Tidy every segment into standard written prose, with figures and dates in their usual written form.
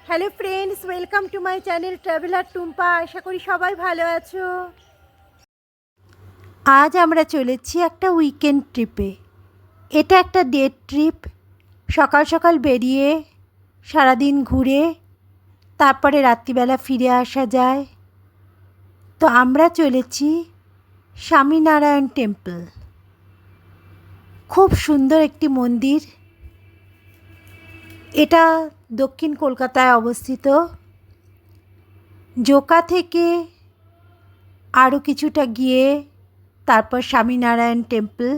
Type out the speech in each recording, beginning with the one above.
Hello friends, welcome to my channel traveller Tumpa. আশা করি সবাই ভালো আছো। আজ আমরা চলেছি একটা উইকেন্ড ট্রিপে। এটা একটা ডে ট্রিপ। সকাল সকাল বেরিয়ে সারাদিন ঘুরে তারপরে রাত্রিবেলা ফিরে আসা যায়। তো আমরা চলেছি স্বামীনারায়ণ টেম্পল। খুব সুন্দর একটি মন্দির। এটা দক্ষিণ কলকাতায় অবস্থিত। জোকা থেকে আরও কিছুটা গিয়ে তারপর স্বামীনারায়ণ টেম্পল।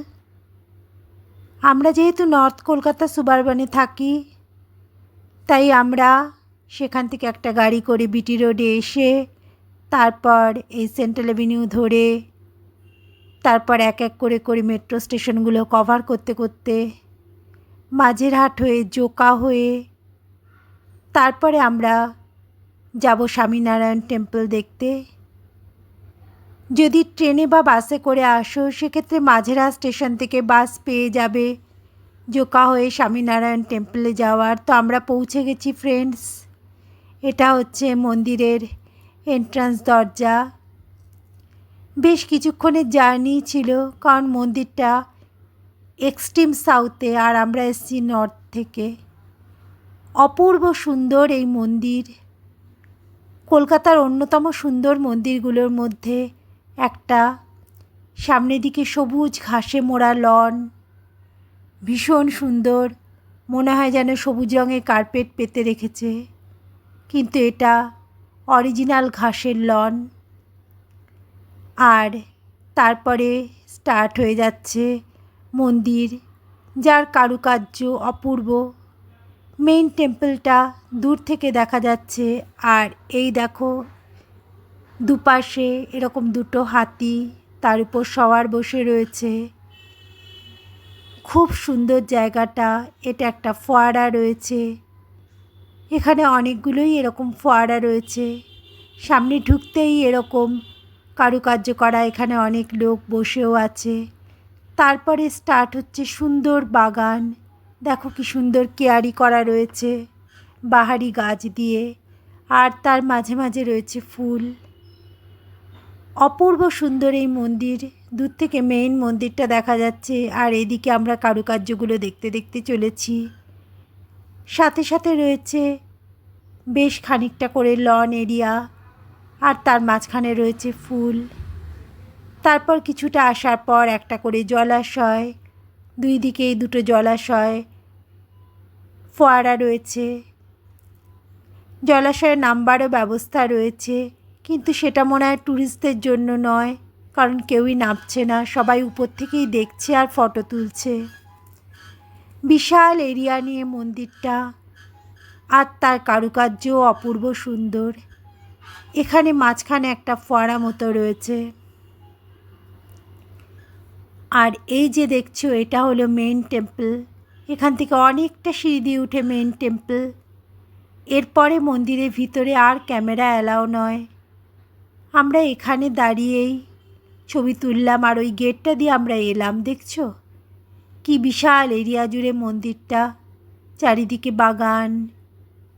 আমরা যেহেতু নর্থ কলকাতা সুবারবনে থাকি, তাই আমরা সেখান থেকে একটা গাড়ি করে বিটি রোডে এসে তারপর এই সেন্ট্রাল অ্যাভিনিউ ধরে তারপর এক এক করে করে মেট্রো স্টেশনগুলো কভার করতে করতে মাঝেরহাট হয়ে জোকা হয়ে তারপরে আমরা যাব স্বামীনারায়ণ টেম্পল দেখতে। যদি ট্রেনে বা বাসে করে আসো সেক্ষেত্রে মাঝেরহাট স্টেশন থেকে বাস পেয়ে যাবে জোকা হয়ে স্বামীনারায়ণ টেম্পলে যাওয়ার। তো আমরা পৌঁছে গেছি ফ্রেন্ডস। এটা হচ্ছে মন্দিরের এন্ট্রান্স দরজা। বেশ কিছুক্ষণের জার্নি ছিল, কারণ মন্দিরটা এক্সট্রিম সাউথে আর আমরা এসেছি নর্থ থেকে। অপূর্ব সুন্দর এই মন্দির। কলকাতার অন্যতম সুন্দর মন্দিরগুলোর মধ্যে একটা। সামনের দিকে সবুজ ঘাসে মোড়া লন, ভীষণ সুন্দর। মনে হয় যেন সবুজ রঙের কার্পেট পেতে রেখেছে, কিন্তু এটা অরিজিনাল ঘাসের লন। আর তারপরে স্টার্ট হয়ে যাচ্ছে মন্দির, যার কারুকার্য অপূর্ব। মেইন টেম্পলটা দূর থেকে দেখা যাচ্ছে। আর এই দেখো দুপাশে এরকম দুটো হাতি, তার উপর সওয়ার বসে রয়েছে। খুব সুন্দর জায়গাটা। এটা একটা ফোয়ারা রয়েছে। এখানে অনেকগুলোই এরকম ফোয়ারা রয়েছে। সামনে ঢুকতেই এরকম কারুকার্য করা, এখানে অনেক লোক বসেও আছে। তারপরে স্টার্ট হচ্ছে সুন্দর বাগান। দেখো কি সুন্দর কেয়ারি করা রয়েছে বাহারি গাছ দিয়ে, আর তার মাঝে মাঝে রয়েছে ফুল। অপূর্ব সুন্দর এই মন্দির। দূর থেকে মেইন মন্দিরটা দেখা যাচ্ছে, আর এদিকে আমরা কারুকার্যগুলো দেখতে দেখতে চলেছি। সাথে সাথে রয়েছে বেশ খানিকটা করে লন এরিয়া, আর তার মাঝখানে রয়েছে ফুল। তারপর কিছুটা আসার পর একটা করে জলাশয়, দুই দিকেই দুটো জলাশয়, ফোয়ারা রয়েছে। জলাশয়ে নামবারও ব্যবস্থা রয়েছে, কিন্তু সেটা মনে হয় ট্যুরিস্টদের জন্য নয়, কারণ কেউই নামছে না, সবাই উপর থেকেই দেখছে আর ফটো তুলছে। বিশাল এরিয়া নিয়ে মন্দিরটা, আর তার কারুকার্য অপূর্ব সুন্দর। এখানে মাঝখানে একটা ফোয়ারা মতো রয়েছে। আর এই যে দেখছো, এটা হলো মেইন টেম্পল। এখান থেকে অনেকটা সিঁড়ি দিয়ে উঠে মেইন টেম্পল। এরপরে মন্দিরের ভিতরে আর ক্যামেরা অ্যালাউ নয়। আমরা এখানে দাঁড়িয়েই ছবি তুললাম, আর ওই গেটটা দিয়ে আমরা এলাম। দেখছো কি বিশাল এরিয়া জুড়ে মন্দিরটা। চারিদিকে বাগান,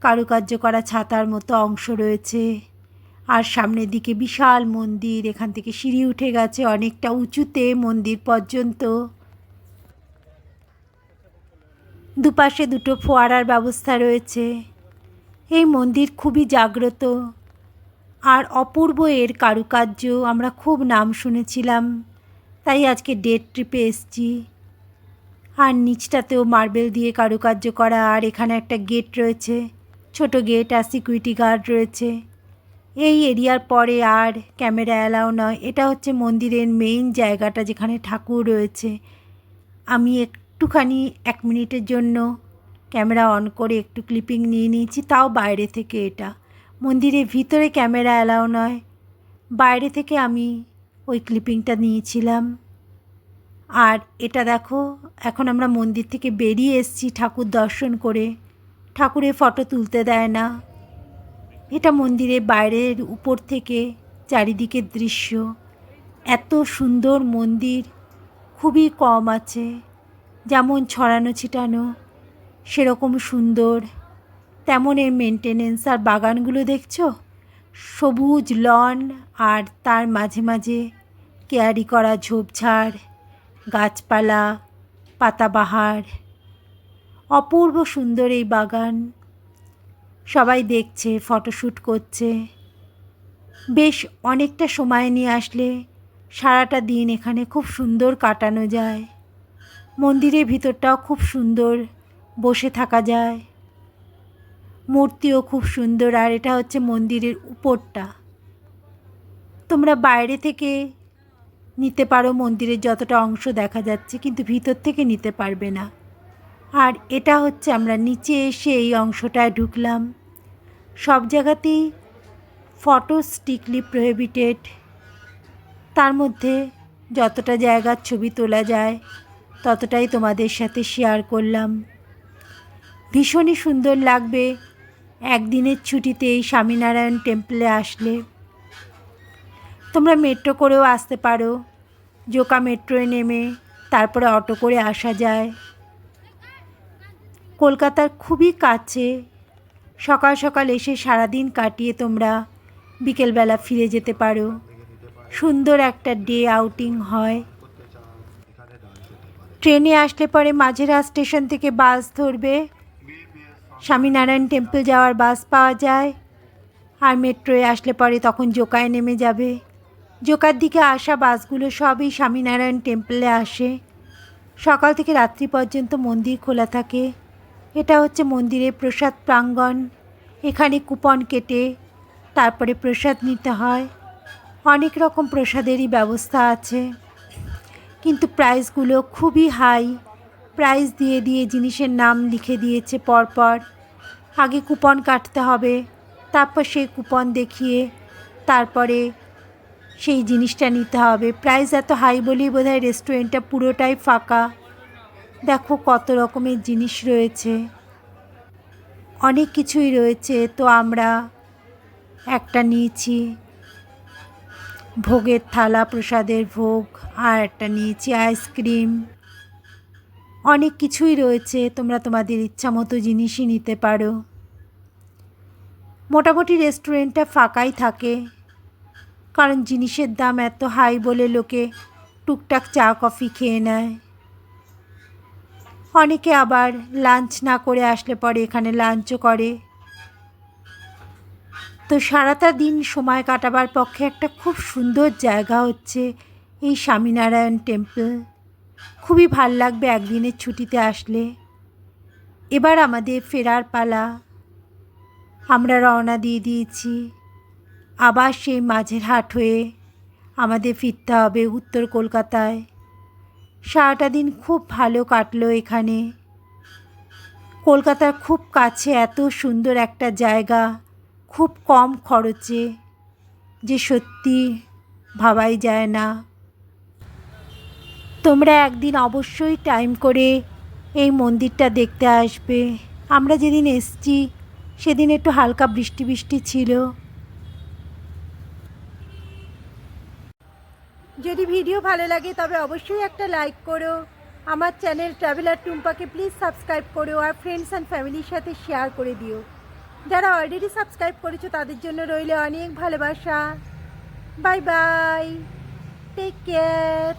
কারুকার্য করা ছাতার মতো অংশ রয়েছে, আর সামনের দিকে বিশাল মন্দির। এখান থেকে সিঁড়ি উঠে গেছে অনেকটা উঁচুতে মন্দির পর্যন্ত। দুপাশে দুটো ফোয়ারার ব্যবস্থা রয়েছে। এই মন্দির খুবই জাগ্রত আর অপূর্ব এর কারুকার্য। আমরা খুব নাম শুনেছিলাম, তাই আজকে ডে ট্রিপে এসেছি। আর নিচটাতেও মার্বেল দিয়ে কারুকার্য করা, আর এখানে একটা গেট রয়েছে, ছোট গেট, আর সিকিউরিটি গার্ড রয়েছে। এই এরিয়ার পরে আর ক্যামেরা অ্যালাউ নয়। এটা হচ্ছে মন্দিরের মেইন জায়গাটা, যেখানে ঠাকুর রয়েছে। আমি একটুখানি 1 মিনিটের জন্য ক্যামেরা অন করে একটু ক্লিপিং নিয়ে নিয়েছি, তাও বাইরে থেকে। এটা মন্দিরের ভিতরে ক্যামেরা অ্যালাউ নয়, বাইরে থেকে আমি ওই ক্লিপিংটা নিয়েছিলাম। আর এটা দেখো, এখন আমরা মন্দির থেকে বেরিয়ে এসেছি ঠাকুর দর্শন করে। ঠাকুরের ফটো তুলতে দেয় না। এটা মন্দিরের বাইরের উপর থেকে চারিদিকের দৃশ্য। এত সুন্দর মন্দির খুবই কম আছে, যেমন ছড়ানো ছিটানো সেরকম সুন্দর। তেমন এর মেনটেনেন্স। আর বাগানগুলো দেখছো, সবুজ লন আর তার মাঝে মাঝে কেয়ারি করা ঝোপঝাড়, গাছপালা, পাতাবাহার। অপূর্ব সুন্দর এই বাগান। সবাই দেখছে, ফটোশ্যুট করছে। বেশ অনেকটা সময় নিয়ে আসলে সারাটা দিন এখানে খুব সুন্দর কাটানো যায়। মন্দিরের ভিতরটাও খুব সুন্দর, বসে থাকা যায়। মূর্তিও খুব সুন্দর। আর এটা হচ্ছে মন্দিরের উপরটা। তোমরা বাইরে থেকে নিতে পারো মন্দিরের যতটা অংশ দেখা যাচ্ছে, কিন্তু ভিতর থেকে নিতে পারবে না। আর এটা হচ্ছে আমরা নিচে এসে এই অংশটায় ঢুকলাম। সব জায়গাতেই ফটো স্ট্রিক্টলি প্রহিবিটেড। তার মধ্যে যতটা জায়গার ছবি তোলা যায় ততটাই তোমাদের সাথে শেয়ার করলাম। ভীষণই সুন্দর লাগবে একদিনের ছুটিতে এই স্বামীনারায়ণ টেম্পলে আসলে। তোমরা মেট্রো করেও আসতে পারো। জোকা মেট্রোয় নেমে তারপরে অটো করে আসা যায়। কলকাতার খুবই কাছে। সকাল সকাল এসে সারাদিন কাটিয়ে তোমরা বিকেলবেলা ফিরে যেতে পারো। সুন্দর একটা ডে আউটিং হয়। ট্রেনে আসলে পরে মাঝেরহাট স্টেশন থেকে বাস ধরবে। স্বামীনারায়ণ টেম্পল যাওয়ার বাস পাওয়া যায়। আর মেট্রোয় আসলে পরে তখন জোকায় নেমে যাবে। জোকার দিকে আসা বাসগুলো সবই স্বামীনারায়ণ টেম্পলে আসে। সকাল থেকে রাত্রি পর্যন্ত মন্দির খোলা থাকে। এটা হচ্ছে মন্দিরের প্রসাদ প্রাঙ্গণ। এখানে কুপন কেটে তারপরে প্রসাদ নিতে হয়। অনেক রকম প্রসাদেরই ব্যবস্থা আছে, কিন্তু প্রাইসগুলো খুবই হাই। প্রাইস দিয়ে দিয়ে জিনিসের নাম লিখে দিয়েছে পরপর। আগে কুপন কাটতে হবে, তারপর সেই কুপন দেখিয়ে তারপরে সেই জিনিসটা নিতে হবে। প্রাইস এত হাই বলেই বোধহয় রেস্টুরেন্টটা পুরোটাই ফাঁকা। দেখো কত রকমের জিনিস রয়েছে, অনেক কিছুই রয়েছে। তো আমরা একটা নিয়েছি ভোগের থালা, প্রসাদের ভোগ, আর একটা নিয়েছি আইসক্রিম। অনেক কিছুই রয়েছে, তোমরা তোমাদের ইচ্ছা মতো জিনিসই নিতে পারো। মোটামুটি রেস্টুরেন্টটা ফাঁকাই থাকে, কারণ জিনিসের দাম এত হাই বলে লোকে টুকটাক চা কফি খেয়ে নেয়। অনেকে আবার লাঞ্চ না করে আসলে পরে এখানে লাঞ্চও করে। তো সারাটা দিন সময় কাটাবার পক্ষে একটা খুব সুন্দর জায়গা হচ্ছে এই স্বামীনারায়ণ টেম্পল। খুবই ভাল লাগবে একদিনের ছুটিতে আসলে। এবার আমাদের ফেরার পালা। আমরা রওনা দিয়ে দিয়েছি। আবার সেই মাঝেরহাট হয়ে আমাদের ফিরতে হবে উত্তর কলকাতায়। সারাটা দিন খুব ভালো কাটলো এখানে। কলকাতার খুব কাছে এত সুন্দর একটা জায়গা, খুব কম খরচে, যে সত্যি ভাবাই যায় না। তোমরা একদিন অবশ্যই টাইম করে এই মন্দিরটা দেখতে আসবে। আমরা যেদিন এসেছি সেদিন একটু হালকা বৃষ্টি বৃষ্টি ছিল। যদি ভিডিও ভালো লাগে তবে অবশ্যই একটা লাইক করো। আমার চ্যানেল ট্রাভেলার টুম্পাকে প্লিজ সাবস্ক্রাইব করো, আর ফ্রেন্ডস অ্যান্ড ফ্যামিলির সাথে শেয়ার করে দিও। যারা অলরেডি সাবস্ক্রাইব করেছো তাদের জন্য রইল অনেক ভালোবাসা। Bye bye, take care.